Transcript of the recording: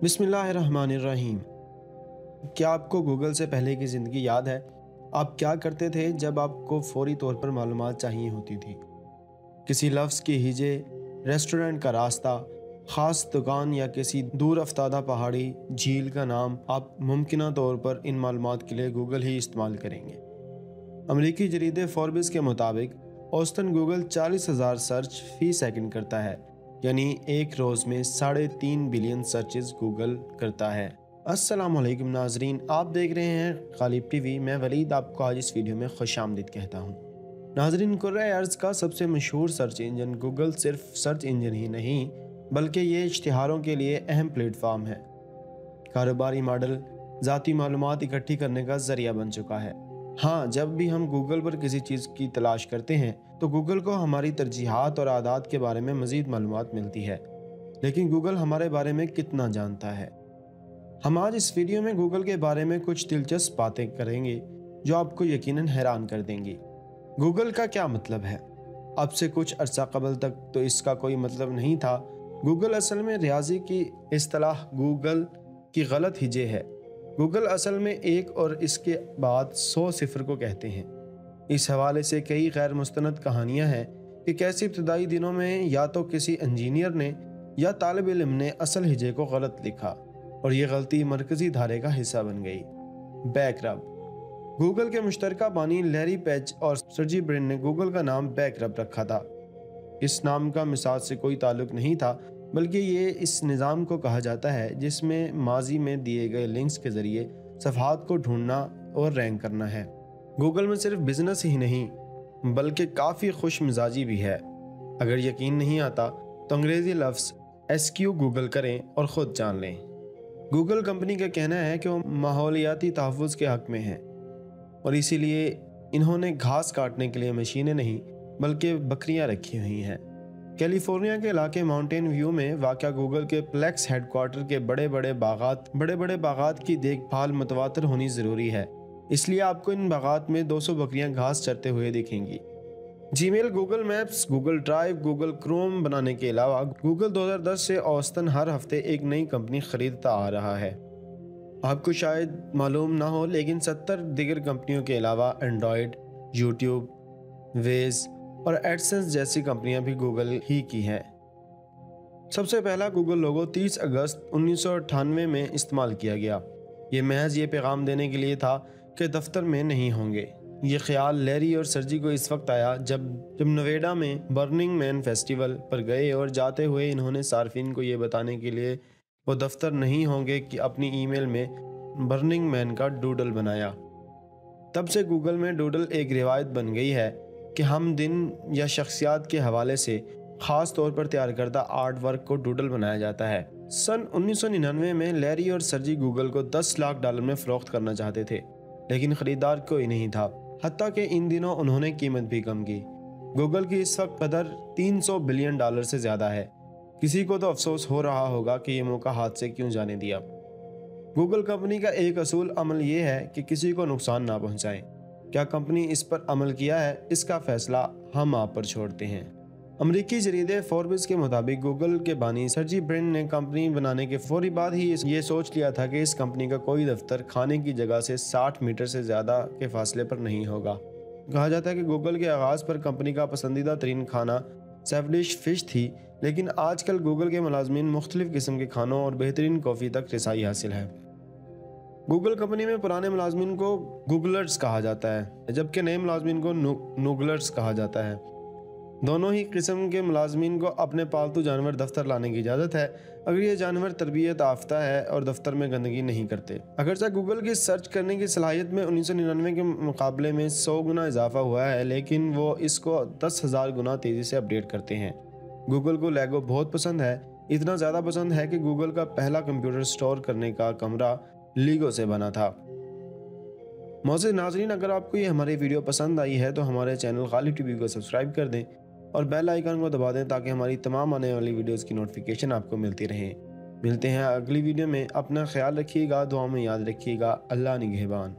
बिस्मिल्लाहिर्रहमानिर्रहीम। क्या आपको गूगल से पहले की ज़िंदगी याद है? आप क्या करते थे जब आपको फौरी तौर पर मालूमात चाहिए होती थी? किसी लफ्ज़ की हिजे, रेस्टोरेंट का रास्ता, ख़ास दुकान या किसी दूर अफ्तादा पहाड़ी झील का नाम, आप मुमकिना तौर पर इन मालूमात के लिए गूगल ही इस्तेमाल करेंगे। अमरीकी जरीदे फोर्ब्स के मुताबिक औसतन गूगल 40,000 सर्च फ़ी सेकंड करता है, यानी एक रोज़ में 3.5 बिलियन सर्चेस गूगल करता है। अस्सलाम वालेकुम नाजरीन, आप देख रहे हैं गालिब टीवी। मैं वलीद आपको आज इस वीडियो में खुशामदीद कहता हूँ। नाजरीन, कुर्रे अर्ज़ का सबसे मशहूर सर्च इंजन गूगल सिर्फ सर्च इंजन ही नहीं बल्कि ये इश्तिहारों के लिए अहम प्लेटफार्म है। कारोबारी मॉडल ज़ाती मालूमात इकट्ठी करने का ज़रिया बन चुका है। हाँ, जब भी हम गूगल पर किसी चीज़ की तलाश करते हैं तो गूगल को हमारी तरजीहात और आदात के बारे में मज़ीद मालूमात मिलती है, लेकिन गूगल हमारे बारे में कितना जानता है? हम आज इस वीडियो में गूगल के बारे में कुछ दिलचस्प बातें करेंगे जो आपको यकीनन हैरान कर देंगी। गूगल का क्या मतलब है? अब से कुछ अरसा कबल तक तो इसका कोई मतलब नहीं था। गूगल असल में रियाजी की इस्तिलाह गूगल की गलत हिजे है। गूगल असल में एक और इसके बाद 100 सिफर को कहते हैं। इस हवाले से कई गैर मुस्तनद कहानियाँ हैं कि कैसे इब्तदाई दिनों में या तो किसी इंजीनियर ने या तालिब इल्म ने असल हिजे को गलत लिखा और ये गलती मरकज़ी धारे का हिस्सा बन गई। बैकरब। गूगल के मुश्तरका बानी लैरी पेज और सर्जी ब्रिन ने गूगल का नाम बैकरब रखा था। इस नाम का मिसाल से कोई ताल्लुक नहीं था, बल्कि ये इस निज़ाम को कहा जाता है जिसमें माजी में दिए गए लिंक्स के ज़रिए सफ़हात को ढूंढना और रैंक करना है। गूगल में सिर्फ बिजनेस ही नहीं बल्कि काफ़ी खुश मिजाजी भी है। अगर यकीन नहीं आता तो अंग्रेज़ी लफ्ज़ SQ गूगल करें और ख़ुद जान लें। गूगल कंपनी का कहना है कि वो माहौलियाती तहफ़्फ़ुज़ के हक़ में है और इसीलिए इन्होंने घास काटने के लिए मशीनें नहीं बल्कि बकरियां रखी हुई हैं। कैलिफोर्निया के इलाके माउंटेन व्यू में वाक़या गूगल के प्लेक्स हेडक्वार्टर के बड़े बड़े बागात की देखभाल मुतवातर होनी ज़रूरी है, इसलिए आपको इन बागात में 200 बकरियां घास चरते हुए दिखेंगी। Gmail, Google maps, Google drive, Google Chrome बनाने के अलावा गूगल 2010 से औसतन हर हफ्ते एक नई कंपनी खरीदता आ रहा है। आपको शायद मालूम ना हो, लेकिन 70 दिगर कंपनियों के अलावा एंड्रॉयड, यूट्यूब, वेज और एडसेंस जैसी कंपनियां भी गूगल ही की हैं। सबसे पहला गूगल लोगो 30 अगस्त 1998 में इस्तेमाल किया गया। ये महज ये पैगाम देने के लिए था कि दफ्तर में नहीं होंगे। ये ख्याल लैरी और सर्जी को इस वक्त आया जब नोएडा में बर्निंग मैन फेस्टिवल पर गए और जाते हुए इन्होंने सार्फिन को ये बताने के लिए वो दफ्तर नहीं होंगे कि अपनी ईमेल में बर्निंग मैन का डूडल बनाया। तब से गूगल में डूडल एक रिवायत बन गई है कि हम दिन या शख्सियात के हवाले से ख़ास तौर पर तैयार करदा आर्ट वर्क को डूडल बनाया जाता है। सन 1999 में लैरी और सर्जी गूगल को $10 लाख में फ़रोख्त करना चाहते थे, लेकिन ख़रीदार कोई नहीं था। हत्ता कि इन दिनों उन्होंने कीमत भी कम की। गूगल की इस वक्त कदर $300 बिलियन से ज़्यादा है। किसी को तो अफसोस हो रहा होगा कि ये मौका हाथ से क्यों जाने दिया। गूगल कंपनी का एक असूल अमल ये है कि किसी को नुकसान ना पहुँचाएं। क्या कंपनी इस पर अमल किया है, इसका फ़ैसला हम आप पर छोड़ते हैं। अमरीकी जरीदे फोर्ब्स के मुताबिक गूगल के बानी सर्जी ब्रिन ने कंपनी बनाने के फौरी बाद ही ये सोच लिया था कि इस कंपनी का कोई दफ्तर खाने की जगह से 60 मीटर से ज़्यादा के फासले पर नहीं होगा। कहा जाता है कि गूगल के आगाज़ पर कंपनी का पसंदीदा तरीन खाना सेवडिश फ़िश थी, लेकिन आजकल गूगल के मुलाजमीन मुख्तलिफ़ किस्म के खानों और बेहतरीन कॉफ़ी तक रसाई हासिल है। गूगल कंपनी में पुराने मुलाजमीन को गूगलर्स कहा जाता है, जबकि नए मुलाजमीन को नूगलर्स कहा जाता है। दोनों ही किस्म के मुलाजमीन को अपने पालतू जानवर दफ्तर लाने की इजाज़त है अगर ये जानवर तरबियत याफ्ता है और दफ्तर में गंदगी नहीं करते। अगरचे गूगल की सर्च करने की सलाहियत में 1999 के मुकाबले में 100 गुना इजाफा हुआ है, लेकिन वो इसको 10,000 गुना तेज़ी से अपडेट करते हैं। गूगल को लेगो बहुत पसंद है, इतना ज़्यादा पसंद है कि गूगल का पहला कंप्यूटर स्टोर करने का कमरा लीगो से बना था। मौजूद नाज़रीन, अगर आपको ये हमारी वीडियो पसंद आई है तो हमारे चैनल गालिब टीवी को सब्सक्राइब कर दें और बेल आइकन को दबा दें ताकि हमारी तमाम आने वाली वीडियोस की नोटिफिकेशन आपको मिलती रहे। मिलते हैं अगली वीडियो में। अपना ख्याल रखिएगा, दुआ में याद रखिएगा। अल्लाह निगहबान।